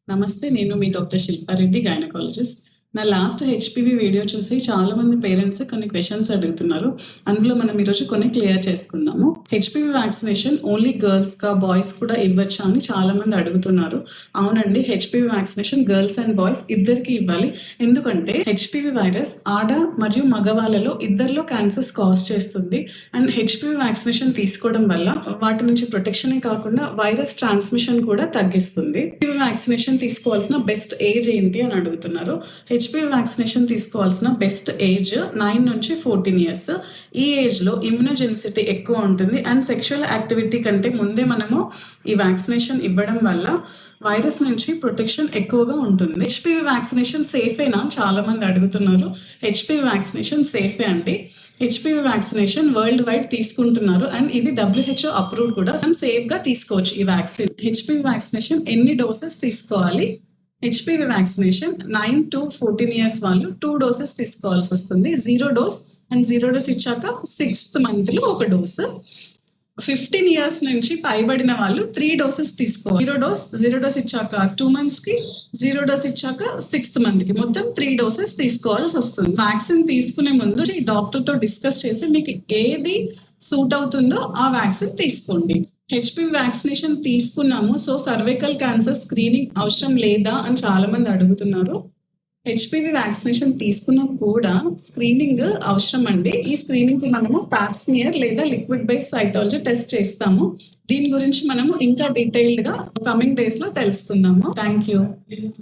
నమస్తే. నేను మీ doctor Shilpa Reddy, gynaecologist. నా లాస్ట్ హెచ్‌పివి వీడియో చూసి చాలామంది పేరెంట్స్ కొన్ని క్వెషన్స్ అడుగుతున్నారు. అందులో మనం ఈరోజు కొన్ని క్లియర్ చేసుకుందాము. హెచ్‌పివి వ్యాక్సినేషన్ ఓన్లీ గర్ల్స్‌కా, బాయ్స్ కూడా ఇవ్వచ్చా అని చాలామంది అడుగుతున్నారు. అవునండి, HPV vaccination girls and boys ఇద్దరికీ ఇవ్వాలి. ఎందుకంటే హెచ్‌పివి వైరస్ ఆడ మరియు మగవాళ్ళలో ఇద్దరిలో క్యాన్సర్స్ కాజ్ చేస్తుంది. అండ్ హెచ్‌పివి వ్యాక్సినేషన్ తీసుకోవడం వల్ల వాటి నుంచి ప్రొటెక్షనే కాకుండా వైరస్ ట్రాన్స్మిషన్ కూడా తగ్గిస్తుంది. హెచ్‌పివి వ్యాక్సినేషన్ తీసుకోవాల్సిన బెస్ట్ ఏజ్ ఏంటి అని అడుగుతున్నారు. హెచ్‌పివి వ్యాక్సినేషన్ తీసుకోవాల్సిన బెస్ట్ ఏజ్ 9 నుంచి 14 ఇయర్స్. ఈ ఏజ్‌లో ఇమ్యునోజెనిసిటీ ఎక్కువ ఉంటుంది అండ్ సెక్షువల్ యాక్టివిటీ కంటే ముందే మనము ఈ వ్యాక్సినేషన్ ఇవ్వడం వల్ల వైరస్ నుంచి ప్రొటెక్షన్ ఎక్కువగా ఉంటుంది. హెచ్‌పివి వ్యాక్సినేషన్ సేఫేనా చాలా మంది అడుగుతున్నారు. హెచ్‌పివి వ్యాక్సినేషన్ సేఫే అండి. హెచ్‌పివి వ్యాక్సినేషన్ వరల్డ్ వైడ్ తీసుకుంటున్నారు అండ్ ఇది WHO అప్రూవ్డ్ కూడా. మనం సేఫ్గా తీసుకోవచ్చు ఈ వ్యాక్సిన్. హెచ్‌పివి వ్యాక్సినేషన్ ఎన్ని డోసెస్ తీసుకోవాలి? హెచ్‌పివి వ్యాక్సినేషన్ 9 to 14 ఇయర్స్ వాళ్ళు 2 డోసెస్ తీసుకోవాల్సి వస్తుంది. 0 డోస్ అండ్ 0 డోస్ ఇచ్చాక 6th మంత్లో ఒక డోసు. 15 ఇయర్స్ నుంచి పైబడిన వాళ్ళు 3 డోసెస్ తీసుకోవాలి. 0 డోస్ ఇచ్చాక 2 మంత్స్కి, 0 డోస్ ఇచ్చాక 6th మంత్కి, మొత్తం 3 డోసెస్ తీసుకోవాల్సి వస్తుంది. వ్యాక్సిన్ తీసుకునే ముందు డాక్టర్తో డిస్కస్ చేసి మీకు ఏది సూట్ అవుతుందో ఆ వ్యాక్సిన్ తీసుకోండి. హెచ్‌పివి వ్యాక్సినేషన్ తీసుకున్నాము, సో సర్వైకల్ క్యాన్సర్ స్క్రీనింగ్ అవసరం లేదా అని చాలా మంది అడుగుతున్నారు. హెచ్‌పివి వ్యాక్సినేషన్ తీసుకున్నా కూడా స్క్రీనింగ్ అవసరం అండి. ఈ స్క్రీనింగ్ కి మనము పాప్స్మియర్ లేదా లిక్విడ్ బేస్ సైటాలజీ టెస్ట్ చేస్తాము. దీని గురించి మనము ఇంకా డీటెయిల్డ్ గా కమింగ్ డేస్ లో తెలుసుకుందాము. Thank you.